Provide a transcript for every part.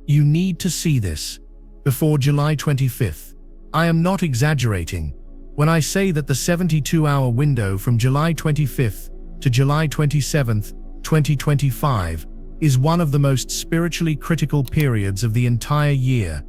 You need to see this before July 25th. I am not exaggerating when I say that the 72-hour window from July 25th to July 27th, 2025 is one of the most spiritually critical periods of the entire year,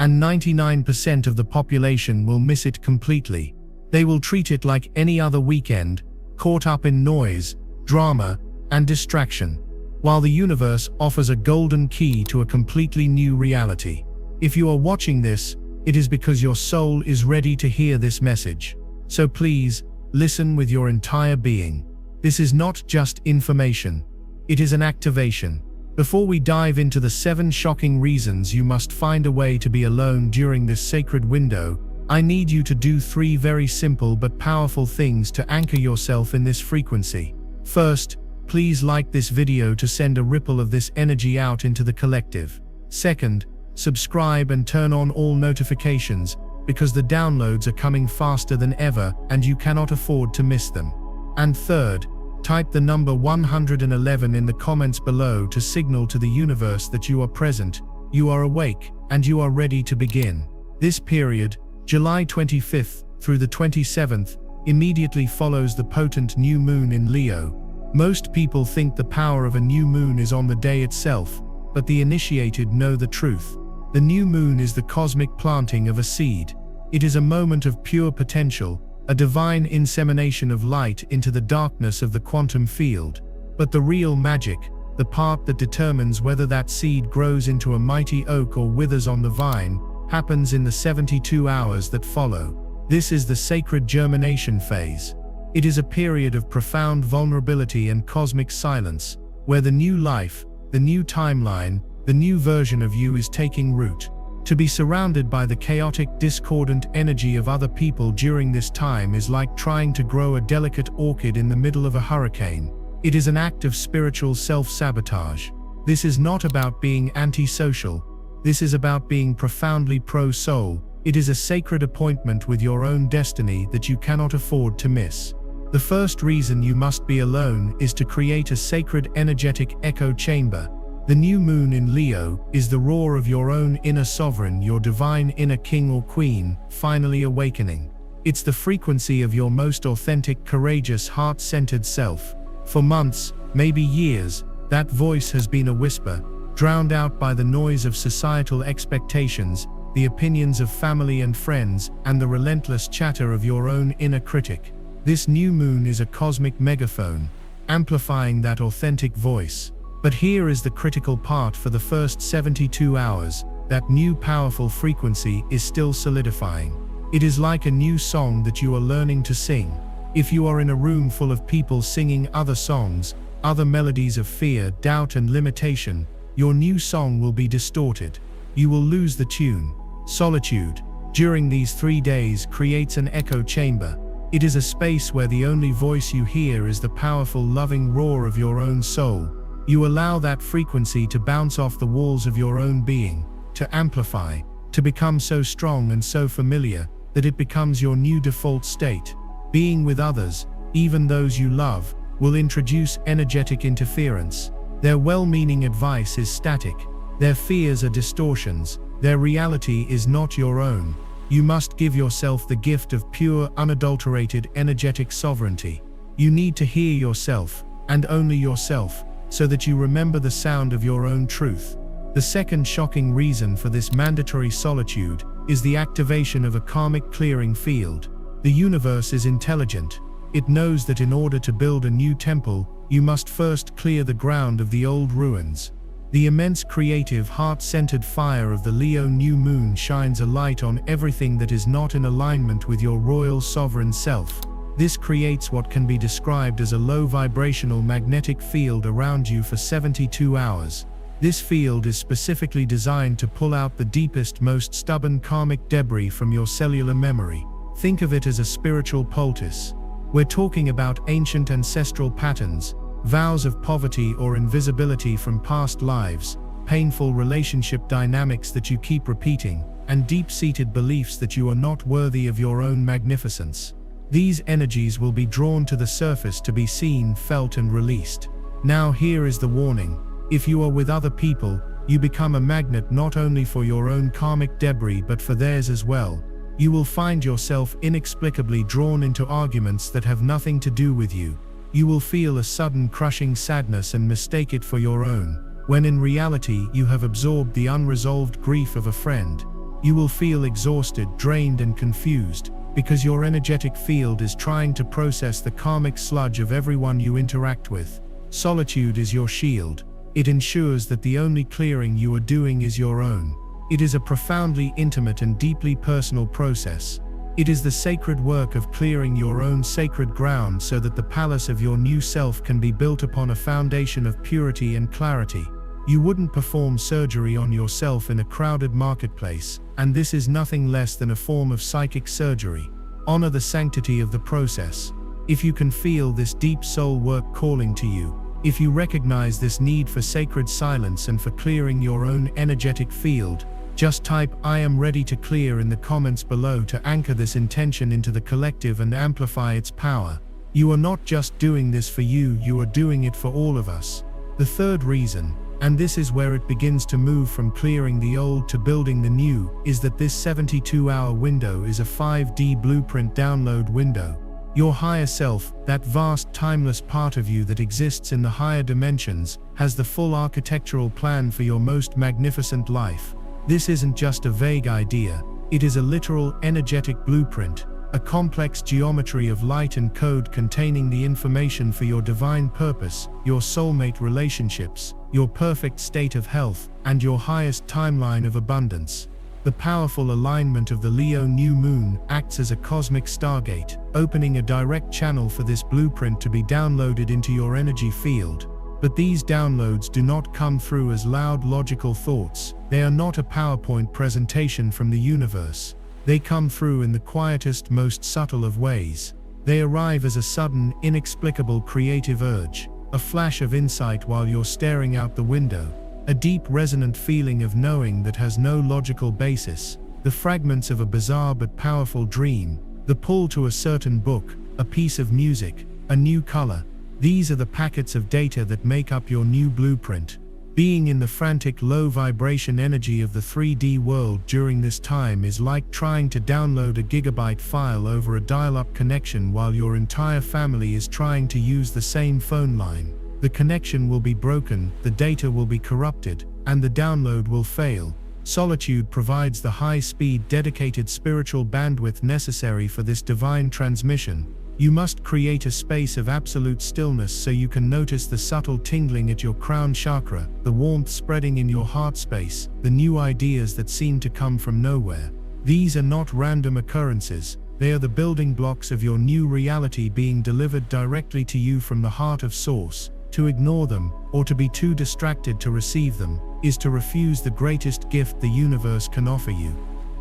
and 99% of the population will miss it completely. They will treat it like any other weekend, caught up in noise, drama, and distraction, while the universe offers a golden key to a completely new reality. If you are watching this, it is because your soul is ready to hear this message. So please, listen with your entire being. This is not just information, it is an activation. Before we dive into the 7 shocking reasons you must find a way to be alone during this sacred window, I need you to do 3 very simple but powerful things to anchor yourself in this frequency. First, please like this video to send a ripple of this energy out into the collective. Second, subscribe and turn on all notifications, because the downloads are coming faster than ever and you cannot afford to miss them. And third, type the number 111 in the comments below to signal to the universe that you are present, you are awake, and you are ready to begin. This period, July 25th through the 27th, immediately follows the potent new moon in Leo. Most people think the power of a new moon is on the day itself, but the initiated know the truth. The new moon is the cosmic planting of a seed. It is a moment of pure potential, a divine insemination of light into the darkness of the quantum field. But the real magic, the part that determines whether that seed grows into a mighty oak or withers on the vine, happens in the 72 hours that follow. This is the sacred germination phase. It is a period of profound vulnerability and cosmic silence, where the new life, the new timeline, the new version of you is taking root. To be surrounded by the chaotic, discordant energy of other people during this time is like trying to grow a delicate orchid in the middle of a hurricane. It is an act of spiritual self-sabotage. This is not about being antisocial. This is about being profoundly pro-soul. It is a sacred appointment with your own destiny that you cannot afford to miss. The first reason you must be alone is to create a sacred energetic echo chamber. The new moon in Leo is the roar of your own inner sovereign, your divine inner king or queen, finally awakening. It's the frequency of your most authentic, courageous, heart-centered self. For months, maybe years, that voice has been a whisper, drowned out by the noise of societal expectations, the opinions of family and friends, and the relentless chatter of your own inner critic. This new moon is a cosmic megaphone, amplifying that authentic voice. But here is the critical part: for the first 72 hours, that new powerful frequency is still solidifying. It is like a new song that you are learning to sing. If you are in a room full of people singing other songs, other melodies of fear, doubt, and limitation, your new song will be distorted. You will lose the tune. Solitude, during these 3 days, creates an echo chamber. It is a space where the only voice you hear is the powerful, loving roar of your own soul. You allow that frequency to bounce off the walls of your own being, to amplify, to become so strong and so familiar that it becomes your new default state. Being with others, even those you love, will introduce energetic interference. Their well-meaning advice is static. Their fears are distortions. Their reality is not your own. You must give yourself the gift of pure, unadulterated, energetic sovereignty. You need to hear yourself, and only yourself, so that you remember the sound of your own truth. The second shocking reason for this mandatory solitude is the activation of a karmic clearing field. The universe is intelligent. It knows that in order to build a new temple, you must first clear the ground of the old ruins. The immense creative, heart-centered fire of the Leo new moon shines a light on everything that is not in alignment with your royal sovereign self. This creates what can be described as a low vibrational magnetic field around you for 72 hours. This field is specifically designed to pull out the deepest, most stubborn karmic debris from your cellular memory. Think of it as a spiritual poultice. We're talking about ancient ancestral patterns, vows of poverty or invisibility from past lives, painful relationship dynamics that you keep repeating, and deep-seated beliefs that you are not worthy of your own magnificence. These energies will be drawn to the surface to be seen, felt, and released. Now here is the warning. If you are with other people, you become a magnet not only for your own karmic debris but for theirs as well. You will find yourself inexplicably drawn into arguments that have nothing to do with you. You will feel a sudden crushing sadness and mistake it for your own, when in reality you have absorbed the unresolved grief of a friend. You will feel exhausted, drained and confused, because your energetic field is trying to process the karmic sludge of everyone you interact with. Solitude is your shield. It ensures that the only clearing you are doing is your own. It is a profoundly intimate and deeply personal process. It is the sacred work of clearing your own sacred ground so that the palace of your new self can be built upon a foundation of purity and clarity. You wouldn't perform surgery on yourself in a crowded marketplace, and this is nothing less than a form of psychic surgery. Honor the sanctity of the process. If you can feel this deep soul work calling to you, if you recognize this need for sacred silence and for clearing your own energetic field, just type "I am ready to clear" in the comments below to anchor this intention into the collective and amplify its power. You are not just doing this for you, you are doing it for all of us. The third reason, and this is where it begins to move from clearing the old to building the new, is that this 72-hour window is a 5D blueprint download window. Your higher self, that vast timeless part of you that exists in the higher dimensions, has the full architectural plan for your most magnificent life. This isn't just a vague idea, it is a literal energetic blueprint, a complex geometry of light and code containing the information for your divine purpose, your soulmate relationships, your perfect state of health, and your highest timeline of abundance. The powerful alignment of the Leo new moon acts as a cosmic stargate, opening a direct channel for this blueprint to be downloaded into your energy field. But these downloads do not come through as loud logical thoughts. They are not a PowerPoint presentation from the universe. They come through in the quietest, most subtle of ways. They arrive as a sudden, inexplicable creative urge, a flash of insight while you're staring out the window, a deep resonant feeling of knowing that has no logical basis, the fragments of a bizarre but powerful dream, the pull to a certain book, a piece of music, a new color. These are the packets of data that make up your new blueprint. Being in the frantic low vibration energy of the 3D world during this time is like trying to download a gigabyte file over a dial-up connection while your entire family is trying to use the same phone line. The connection will be broken, the data will be corrupted, and the download will fail. Solitude provides the high-speed, dedicated spiritual bandwidth necessary for this divine transmission. You must create a space of absolute stillness so you can notice the subtle tingling at your crown chakra, the warmth spreading in your heart space, the new ideas that seem to come from nowhere. These are not random occurrences, they are the building blocks of your new reality being delivered directly to you from the heart of Source. To ignore them, or to be too distracted to receive them, is to refuse the greatest gift the universe can offer you.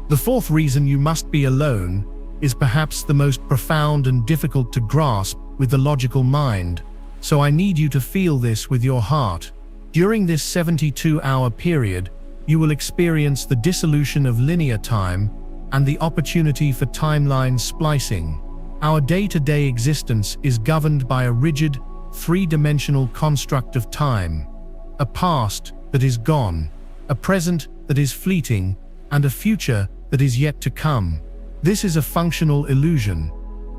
The fourth reason you must be alone is perhaps the most profound and difficult to grasp with the logical mind. So I need you to feel this with your heart. During this 72-hour period, you will experience the dissolution of linear time and the opportunity for timeline splicing. Our day-to-day existence is governed by a rigid, three-dimensional construct of time. A past that is gone, a present that is fleeting, and a future that is yet to come. This is a functional illusion,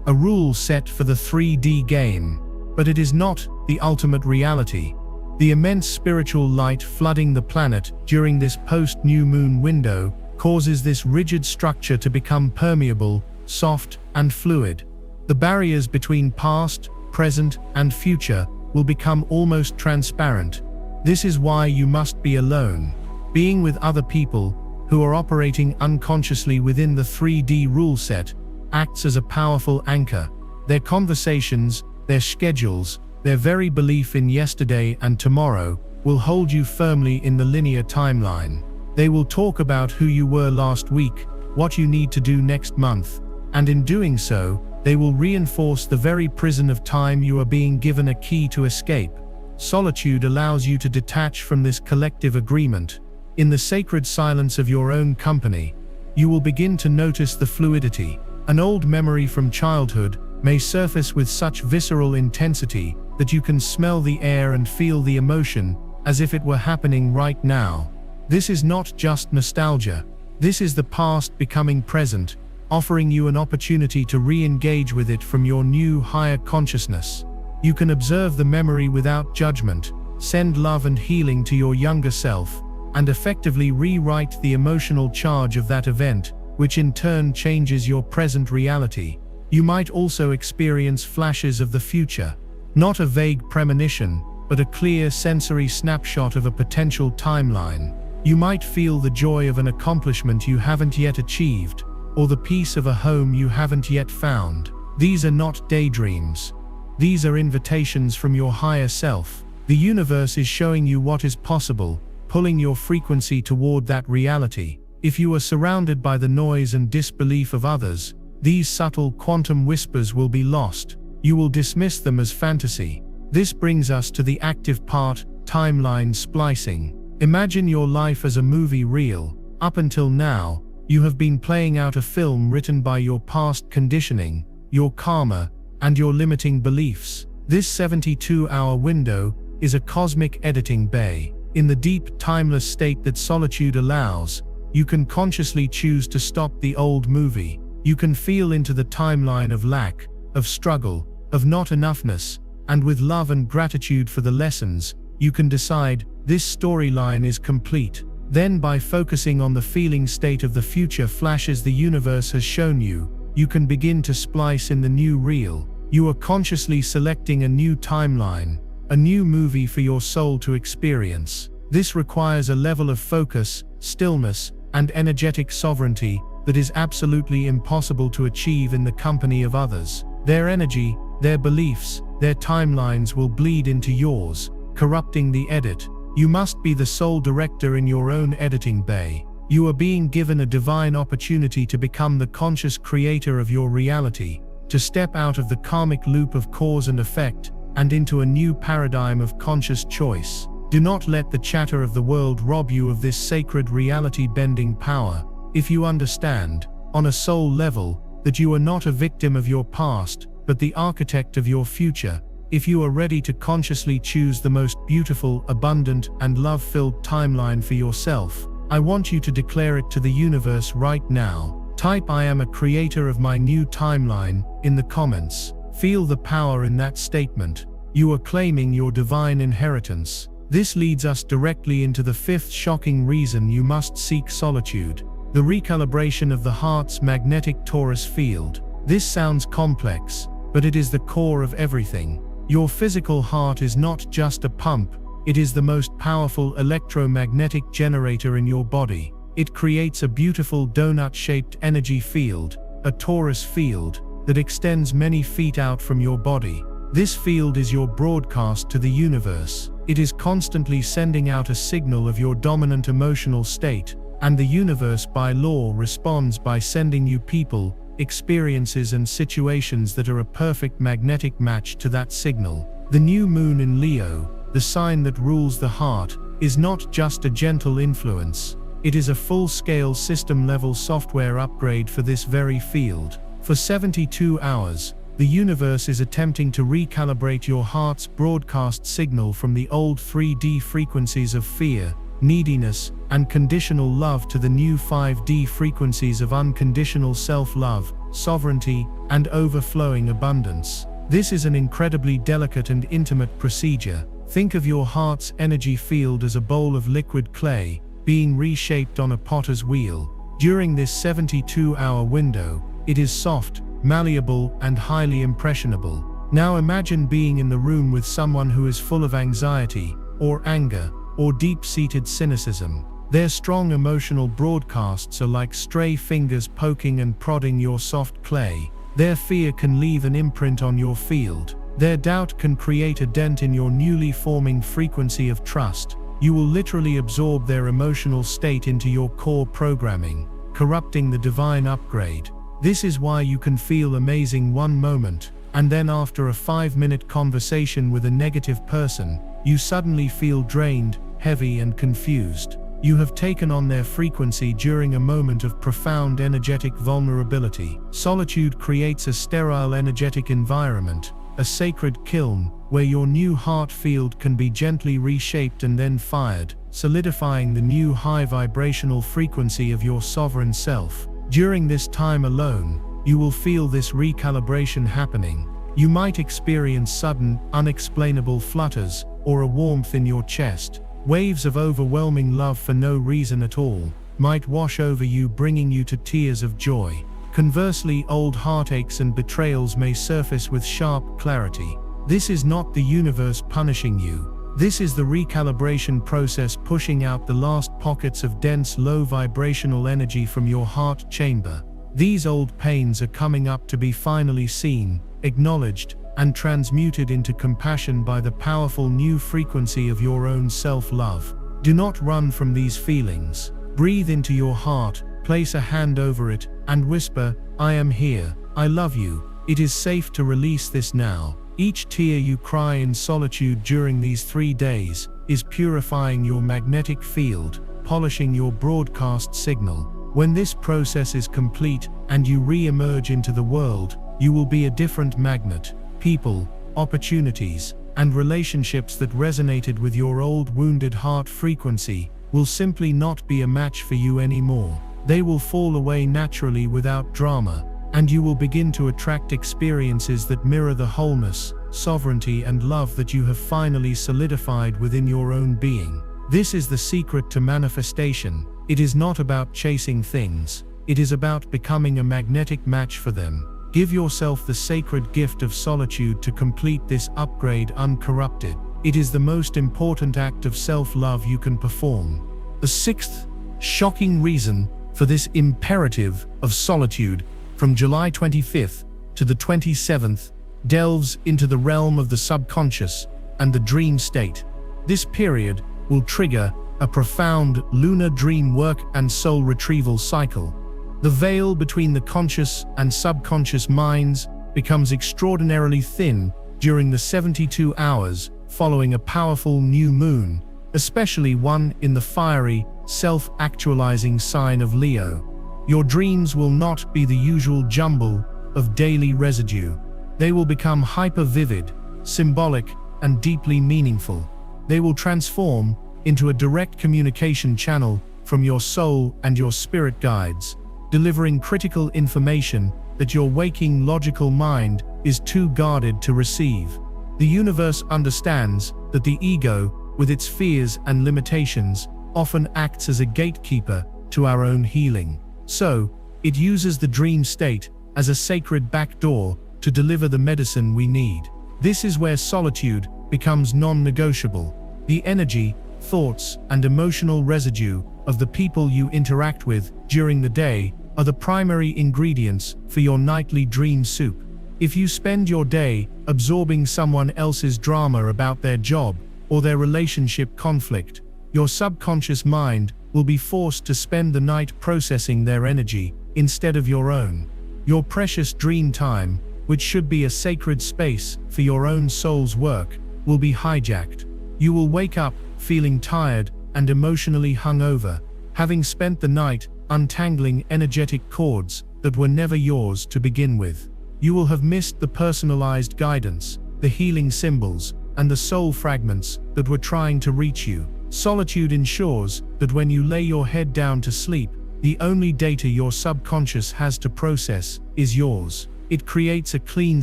a rule set for the 3D game, but it is not the ultimate reality. The immense spiritual light flooding the planet during this post-new moon window causes this rigid structure to become permeable, soft, and fluid. The barriers between past, present, and future will become almost transparent. This is why you must be alone. Being with other people who are operating unconsciously within the 3D rule set acts as a powerful anchor. Their conversations, their schedules, their very belief in yesterday and tomorrow will hold you firmly in the linear timeline. They will talk about who you were last week, what you need to do next month, and in doing so, they will reinforce the very prison of time you are being given a key to escape. Solitude allows you to detach from this collective agreement. In the sacred silence of your own company, you will begin to notice the fluidity. An old memory from childhood may surface with such visceral intensity that you can smell the air and feel the emotion as if it were happening right now. This is not just nostalgia. This is the past becoming present, offering you an opportunity to re-engage with it from your new, higher consciousness. You can observe the memory without judgment, send love and healing to your younger self, and effectively rewrite the emotional charge of that event, which in turn changes your present reality. You might also experience flashes of the future, not a vague premonition, but a clear sensory snapshot of a potential timeline. You might feel the joy of an accomplishment you haven't yet achieved, or the peace of a home you haven't yet found. These are not daydreams. These are invitations from your higher self. The universe is showing you what is possible, pulling your frequency toward that reality. If you are surrounded by the noise and disbelief of others, these subtle quantum whispers will be lost. You will dismiss them as fantasy. This brings us to the active part, timeline splicing. Imagine your life as a movie reel. Up until now, you have been playing out a film written by your past conditioning, your karma, and your limiting beliefs. This 72-hour window is a cosmic editing bay. In the deep, timeless state that solitude allows, you can consciously choose to stop the old movie. You can feel into the timeline of lack, of struggle, of not enoughness, and with love and gratitude for the lessons, you can decide, this storyline is complete. Then by focusing on the feeling state of the future flashes the universe has shown you, you can begin to splice in the new reel. You are consciously selecting a new timeline, a new movie for your soul to experience. This requires a level of focus, stillness, and energetic sovereignty that is absolutely impossible to achieve in the company of others. Their energy, their beliefs, their timelines will bleed into yours, corrupting the edit. You must be the sole director in your own editing bay. You are being given a divine opportunity to become the conscious creator of your reality, to step out of the karmic loop of cause and effect, and into a new paradigm of conscious choice. Do not let the chatter of the world rob you of this sacred reality-bending power. If you understand, on a soul level, that you are not a victim of your past, but the architect of your future, if you are ready to consciously choose the most beautiful, abundant, and love-filled timeline for yourself, I want you to declare it to the universe right now. Type "I am a creator of my new timeline" in the comments. Feel the power in that statement. You are claiming your divine inheritance. This leads us directly into the fifth shocking reason you must seek solitude: the recalibration of the heart's magnetic torus field. This sounds complex, but it is the core of everything. Your physical heart is not just a pump, it is the most powerful electromagnetic generator in your body. It creates a beautiful donut-shaped energy field, a torus field, that extends many feet out from your body. This field is your broadcast to the universe. It is constantly sending out a signal of your dominant emotional state, and the universe by law responds by sending you people, experiences and situations that are a perfect magnetic match to that signal. The new moon in Leo, the sign that rules the heart, is not just a gentle influence. It is a full-scale system-level software upgrade for this very field. For 72 hours, the universe is attempting to recalibrate your heart's broadcast signal from the old 3D frequencies of fear, neediness, and conditional love to the new 5D frequencies of unconditional self-love, sovereignty, and overflowing abundance. This is an incredibly delicate and intimate procedure. Think of your heart's energy field as a bowl of liquid clay, being reshaped on a potter's wheel. During this 72-hour window, it is soft, malleable, and highly impressionable. Now imagine being in the room with someone who is full of anxiety, or anger, or deep-seated cynicism. Their strong emotional broadcasts are like stray fingers poking and prodding your soft clay. Their fear can leave an imprint on your field. Their doubt can create a dent in your newly forming frequency of trust. You will literally absorb their emotional state into your core programming, corrupting the divine upgrade. This is why you can feel amazing one moment, and then after a 5-minute conversation with a negative person, you suddenly feel drained, heavy, and confused. You have taken on their frequency during a moment of profound energetic vulnerability. Solitude creates a sterile energetic environment, a sacred kiln, where your new heart field can be gently reshaped and then fired, solidifying the new high vibrational frequency of your sovereign self. During this time alone, you will feel this recalibration happening. You might experience sudden, unexplainable flutters, or a warmth in your chest. Waves of overwhelming love for no reason at all might wash over you, bringing you to tears of joy. Conversely, old heartaches and betrayals may surface with sharp clarity. This is not the universe punishing you. This is the recalibration process pushing out the last pockets of dense, low vibrational energy from your heart chamber. These old pains are coming up to be finally seen, acknowledged, and transmuted into compassion by the powerful new frequency of your own self-love. Do not run from these feelings. Breathe into your heart, place a hand over it, and whisper, "I am here, I love you." It is safe to release this now. Each tear you cry in solitude during these 3 days is purifying your magnetic field, polishing your broadcast signal. When this process is complete and you re-emerge into the world, you will be a different magnet. People, opportunities, and relationships that resonated with your old wounded heart frequency will simply not be a match for you anymore. They will fall away naturally without drama, and you will begin to attract experiences that mirror the wholeness, sovereignty, and love that you have finally solidified within your own being. This is the secret to manifestation. It is not about chasing things. It is about becoming a magnetic match for them. Give yourself the sacred gift of solitude to complete this upgrade uncorrupted. It is the most important act of self-love you can perform. The 6th shocking reason for this imperative of solitude from July 25th to the 27th delves into the realm of the subconscious and the dream state. This period will trigger a profound lunar dream work and soul retrieval cycle. The veil between the conscious and subconscious minds becomes extraordinarily thin during the 72 hours following a powerful new moon, especially one in the fiery, self-actualizing sign of Leo. Your dreams will not be the usual jumble of daily residue. They will become hyper-vivid, symbolic, and deeply meaningful. They will transform into a direct communication channel from your soul and your spirit guides, delivering critical information that your waking logical mind is too guarded to receive. The universe understands that the ego, with its fears and limitations, often acts as a gatekeeper to our own healing. So, it uses the dream state as a sacred backdoor to deliver the medicine we need. This is where solitude becomes non-negotiable. The energy, thoughts, and emotional residue of the people you interact with during the day are the primary ingredients for your nightly dream soup. If you spend your day absorbing someone else's drama about their job or their relationship conflict, your subconscious mind will be forced to spend the night processing their energy instead of your own. Your precious dream time, which should be a sacred space for your own soul's work, will be hijacked. You will wake up feeling tired and emotionally hungover, having spent the night untangling energetic cords that were never yours to begin with. You will have missed the personalized guidance, the healing symbols, and the soul fragments that were trying to reach you. Solitude ensures that when you lay your head down to sleep, the only data your subconscious has to process is yours. It creates a clean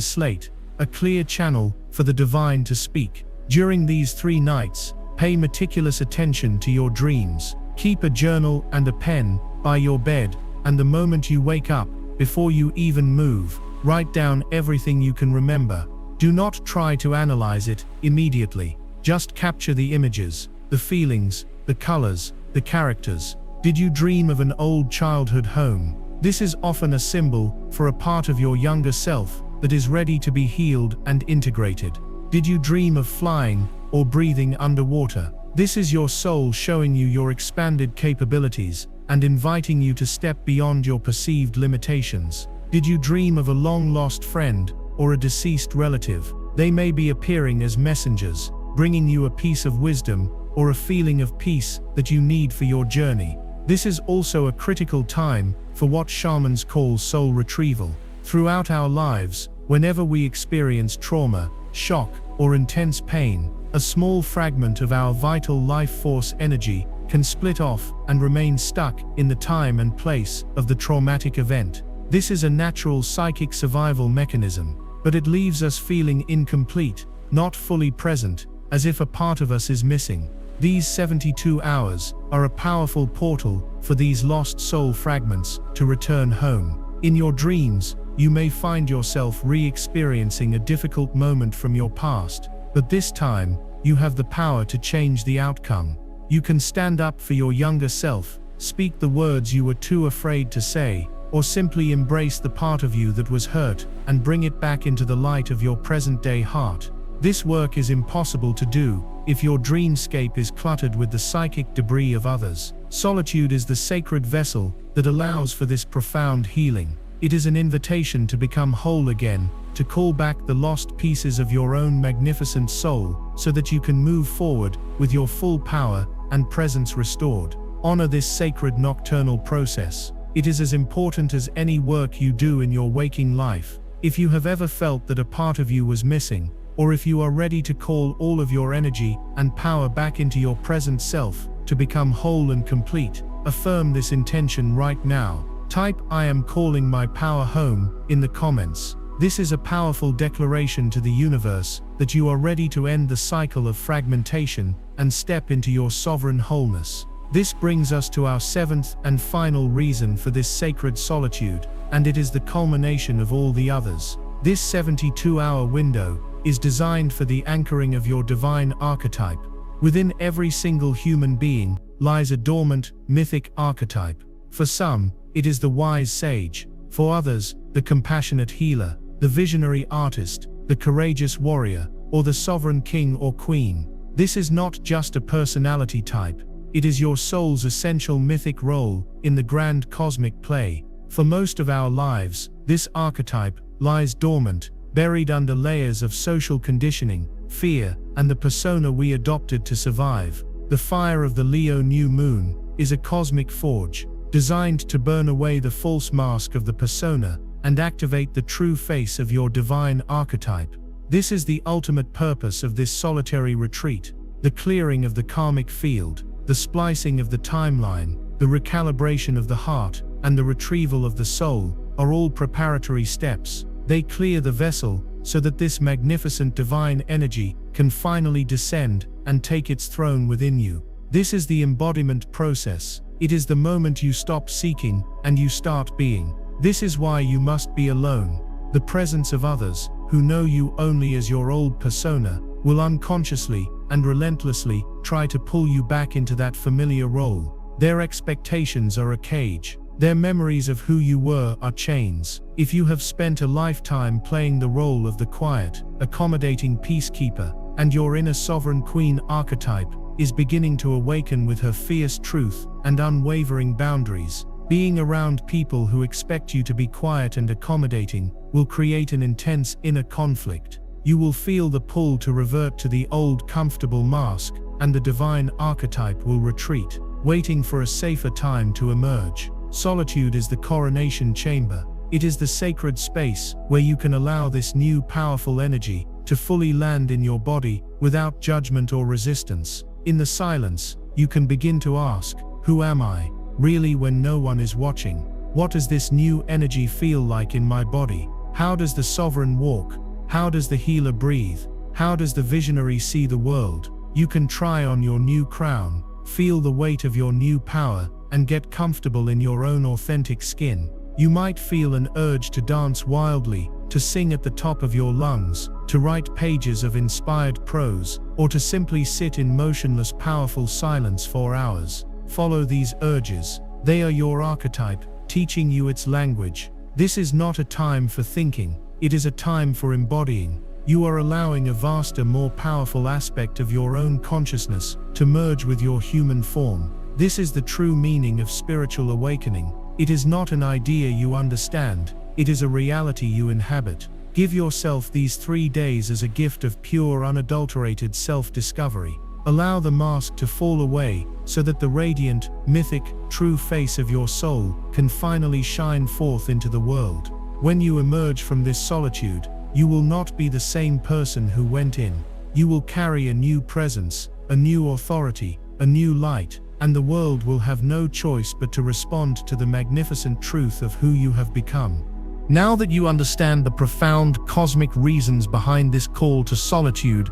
slate, a clear channel for the divine to speak. During these 3 nights, pay meticulous attention to your dreams. Keep a journal and a pen by your bed, and the moment you wake up, before you even move, write down everything you can remember. Do not try to analyze it immediately. Just capture the images, the feelings, the colors, the characters. Did you dream of an old childhood home? This is often a symbol for a part of your younger self that is ready to be healed and integrated. Did you dream of flying or breathing underwater? This is your soul showing you your expanded capabilities and inviting you to step beyond your perceived limitations. Did you dream of a long-lost friend or a deceased relative? They may be appearing as messengers, bringing you a piece of wisdom or a feeling of peace that you need for your journey. This is also a critical time for what shamans call soul retrieval. Throughout our lives, Whenever we experience trauma, shock, or intense pain, a small fragment of our vital life force energy can split off and remain stuck in the time and place of the traumatic event. This is a natural psychic survival mechanism, but it leaves us feeling incomplete, not fully present, as if a part of us is missing. These 72 hours are a powerful portal for these lost soul fragments to return home. In your dreams, you may find yourself re-experiencing a difficult moment from your past, but this time, you have the power to change the outcome. You can stand up for your younger self, speak the words you were too afraid to say, or simply embrace the part of you that was hurt and bring it back into the light of your present-day heart. This work is impossible to do if your dreamscape is cluttered with the psychic debris of others. Solitude is the sacred vessel that allows for this profound healing. It is an invitation to become whole again, to call back the lost pieces of your own magnificent soul so that you can move forward with your full power and presence restored. Honor this sacred nocturnal process. It is as important as any work you do in your waking life. If you have ever felt that a part of you was missing, or if you are ready to call all of your energy and power back into your present self to become whole and complete, affirm this intention right now. Type "I am calling my power home" in the comments. This is a powerful declaration to the universe that you are ready to end the cycle of fragmentation and step into your sovereign wholeness. This brings us to our seventh and final reason for this sacred solitude, and it is the culmination of all the others. This 72-hour window is designed for the anchoring of your divine archetype. Within every single human being lies a dormant, mythic archetype. For some, it is the wise sage. For others, the compassionate healer, the visionary artist, the courageous warrior, or the sovereign king or queen. This is not just a personality type. It is your soul's essential mythic role in the grand cosmic play. For most of our lives, this archetype lies dormant, buried under layers of social conditioning, fear, and the persona we adopted to survive. The fire of the Leo new moon is a cosmic forge, designed to burn away the false mask of the persona and activate the true face of your divine archetype. This is the ultimate purpose of this solitary retreat. The clearing of the karmic field, the splicing of the timeline, the recalibration of the heart, and the retrieval of the soul are all preparatory steps. They clear the vessel so that this magnificent divine energy can finally descend and take its throne within you. This is the embodiment process. It is the moment you stop seeking and you start being. This is why you must be alone. The presence of others, who know you only as your old persona, will unconsciously and relentlessly try to pull you back into that familiar role. Their expectations are a cage. Their memories of who you were are chains. If you have spent a lifetime playing the role of the quiet, accommodating peacekeeper, and your inner sovereign queen archetype is beginning to awaken with her fierce truth and unwavering boundaries, being around people who expect you to be quiet and accommodating will create an intense inner conflict. You will feel the pull to revert to the old comfortable mask, and the divine archetype will retreat, waiting for a safer time to emerge. Solitude is the coronation chamber. It is the sacred space where you can allow this new powerful energy to fully land in your body without judgment or resistance. In the silence, you can begin to ask, who am I, really, when no one is watching? What does this new energy feel like in my body? How does the sovereign walk? How does the healer breathe? How does the visionary see the world? You can try on your new crown, feel the weight of your new power, and get comfortable in your own authentic skin. You might feel an urge to dance wildly, to sing at the top of your lungs, to write pages of inspired prose, or to simply sit in motionless, powerful silence for hours. Follow these urges. They are your archetype, teaching you its language. This is not a time for thinking. It is a time for embodying. You are allowing a vaster, more powerful aspect of your own consciousness to merge with your human form. This is the true meaning of spiritual awakening. It is not an idea you understand, it is a reality you inhabit. Give yourself these 3 days as a gift of pure, unadulterated self-discovery. Allow the mask to fall away so that the radiant, mythic, true face of your soul can finally shine forth into the world. When you emerge from this solitude, You will not be the same person who went in. You will carry a new presence, a new authority, a new light, and the world will have no choice but to respond to the magnificent truth of who you have become. Now that you understand the profound cosmic reasons behind this call to solitude,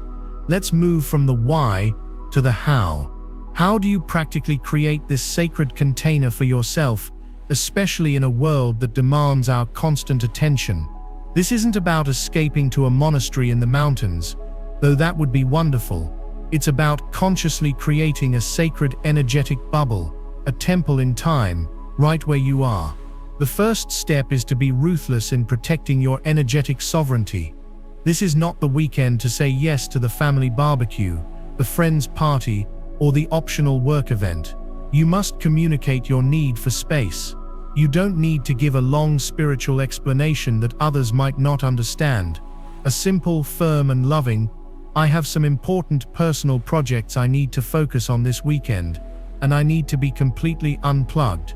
let's move from the why to the how. How do you practically create this sacred container for yourself, especially in a world that demands our constant attention? This isn't about escaping to a monastery in the mountains, though that would be wonderful. It's about consciously creating a sacred energetic bubble, a temple in time, right where you are. The first step is to be ruthless in protecting your energetic sovereignty. This is not the weekend to say yes to the family barbecue, the friend's party, or the optional work event. You must communicate your need for space. You don't need to give a long spiritual explanation that others might not understand. A simple, firm, and loving, "I have some important personal projects I need to focus on this weekend, and I need to be completely unplugged.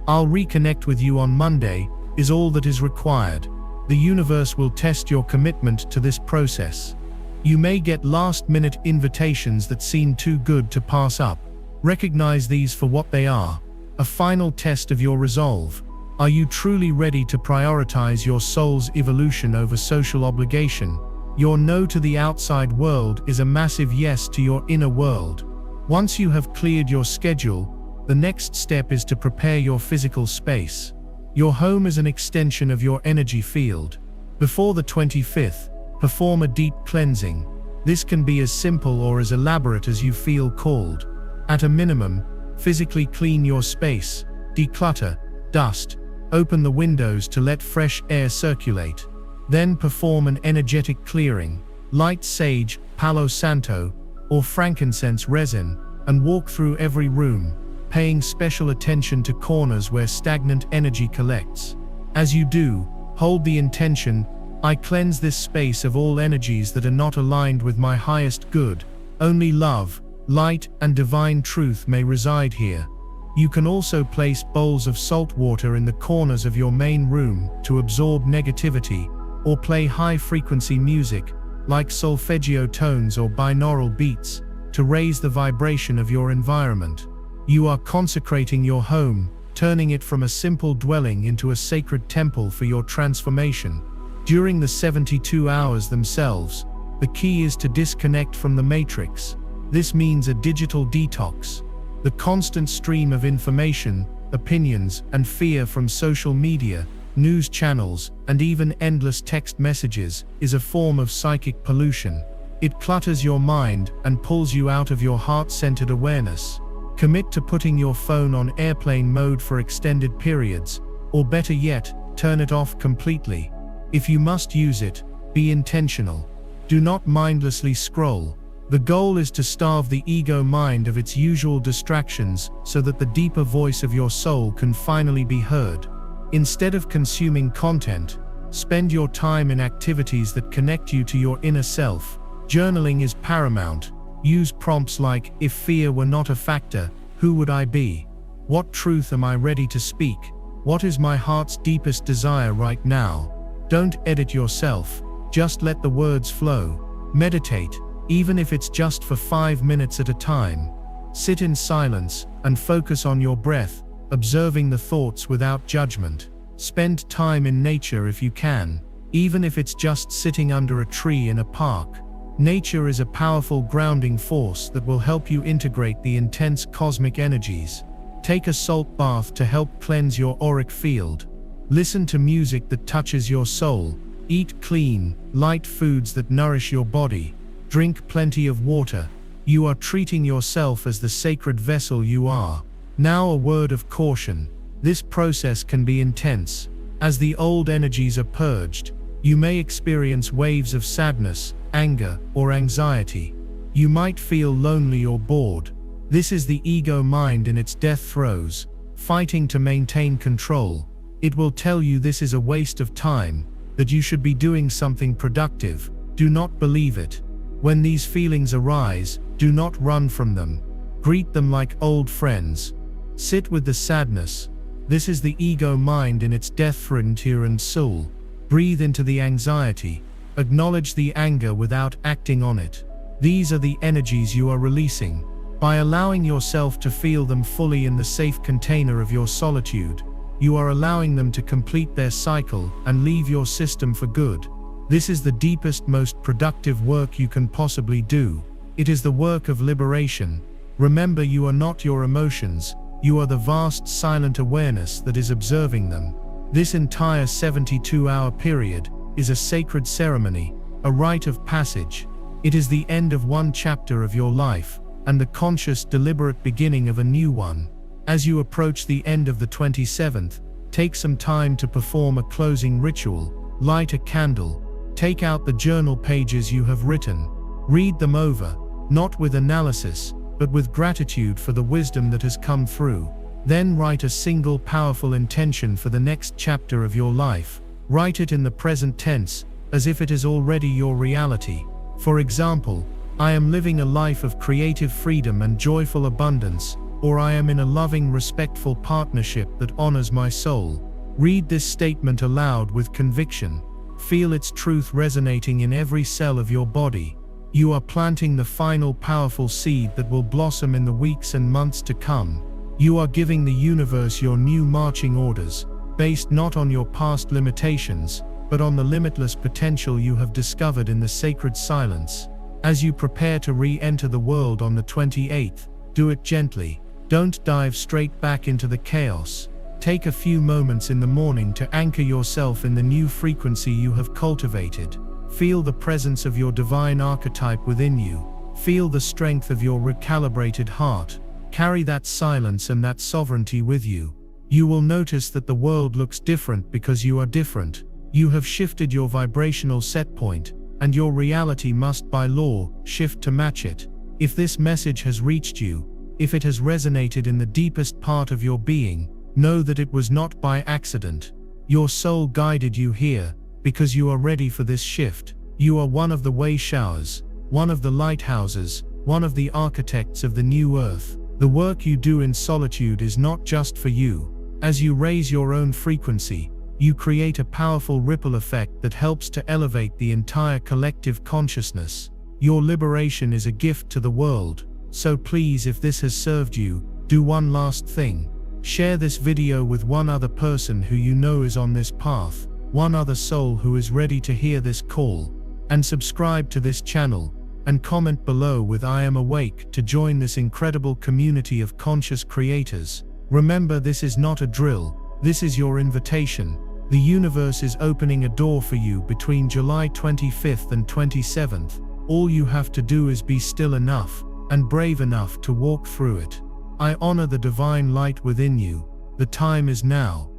I'll reconnect with you on Monday," is all that is required. The universe will test your commitment to this process. You may get last-minute invitations that seem too good to pass up. Recognize these for what they are: a final test of your resolve. Are you truly ready to prioritize your soul's evolution over social obligation? Your no to the outside world is a massive yes to your inner world. Once you have cleared your schedule, the next step is to prepare your physical space. Your home is an extension of your energy field. Before the 25th, perform a deep cleansing. This can be as simple or as elaborate as you feel called. At a minimum, physically clean your space, declutter, dust, open the windows to let fresh air circulate. Then perform an energetic clearing, light sage, Palo Santo, or frankincense resin, and walk through every room, paying special attention to corners where stagnant energy collects. As you do, hold the intention, "I cleanse this space of all energies that are not aligned with my highest good. Only love, light, and divine truth may reside here." You can also place bowls of salt water in the corners of your main room to absorb negativity, or play high-frequency music, like solfeggio tones or binaural beats, to raise the vibration of your environment. You are consecrating your home, turning it from a simple dwelling into a sacred temple for your transformation. During the 72 hours themselves, the key is to disconnect from the matrix. This means a digital detox. The constant stream of information, opinions, and fear from social media, news channels, and even endless text messages is a form of psychic pollution. It clutters your mind and pulls you out of your heart-centered awareness. Commit to putting your phone on airplane mode for extended periods, or better yet, turn it off completely. If you must use it, be intentional. Do not mindlessly scroll. The goal is to starve the ego mind of its usual distractions so that the deeper voice of your soul can finally be heard. Instead of consuming content, spend your time in activities that connect you to your inner self. Journaling is paramount. Use prompts like, "If fear were not a factor, who would I be? What truth am I ready to speak? What is my heart's deepest desire right now?" Don't edit yourself, just let the words flow. Meditate, even if it's just for 5 minutes at a time. Sit in silence and focus on your breath, observing the thoughts without judgment. Spend time in nature if you can, even if it's just sitting under a tree in a park. Nature is a powerful grounding force that will help you integrate the intense cosmic energies. Take a salt bath to help cleanse your auric field. Listen to music that touches your soul. Eat clean, light foods that nourish your body. Drink plenty of water. You are treating yourself as the sacred vessel you are. Now a word of caution. This process can be intense. As the old energies are purged, you may experience waves of sadness, anger, or anxiety. You might feel lonely or bored. This is the ego mind in its death throes, fighting to maintain control. It will tell you this is a waste of time, that you should be doing something productive. Do not believe it. When these feelings arise, do not run from them. Greet them like old friends. Sit with the sadness. This is the ego mind in its death frontier and soul. Breathe into the anxiety. Acknowledge the anger without acting on it. These are the energies you are releasing. By allowing yourself to feel them fully in the safe container of your solitude, you are allowing them to complete their cycle and leave your system for good. This is the deepest, most productive work you can possibly do. It is the work of liberation. Remember, you are not your emotions, you are the vast silent awareness that is observing them. This entire 72-hour period is a sacred ceremony, a rite of passage. It is the end of one chapter of your life, and the conscious, deliberate beginning of a new one. As you approach the end of the 27th, take some time to perform a closing ritual. Light a candle. Take out the journal pages you have written. Read them over, not with analysis, but with gratitude for the wisdom that has come through. Then write a single powerful intention for the next chapter of your life. Write it in the present tense, as if it is already your reality. For example, I am living a life of creative freedom and joyful abundance, or I am in a loving, respectful partnership that honors my soul. Read this statement aloud with conviction. Feel its truth resonating in every cell of your body. You are planting the final powerful seed that will blossom in the weeks and months to come. You are giving the universe your new marching orders, based not on your past limitations, but on the limitless potential you have discovered in the sacred silence. As you prepare to re-enter the world on the 28th, do it gently. Don't dive straight back into the chaos. Take a few moments in the morning to anchor yourself in the new frequency you have cultivated. Feel the presence of your divine archetype within you. Feel the strength of your recalibrated heart. Carry that silence and that sovereignty with you. You will notice that the world looks different because you are different. You have shifted your vibrational set point, and your reality must, by law, shift to match it. If this message has reached you, if it has resonated in the deepest part of your being, know that it was not by accident. Your soul guided you here, because you are ready for this shift. You are one of the way showers, one of the lighthouses, one of the architects of the new earth. The work you do in solitude is not just for you. As you raise your own frequency, you create a powerful ripple effect that helps to elevate the entire collective consciousness. Your liberation is a gift to the world. So please, if this has served you, do one last thing. Share this video with one other person who you know is on this path, one other soul who is ready to hear this call. And subscribe to this channel, and comment below with "I am awake" to join this incredible community of conscious creators. Remember, this is not a drill, this is your invitation. The universe is opening a door for you between July 25th and 27th. All you have to do is be still enough, and brave enough to walk through it. I honor the divine light within you. The time is now.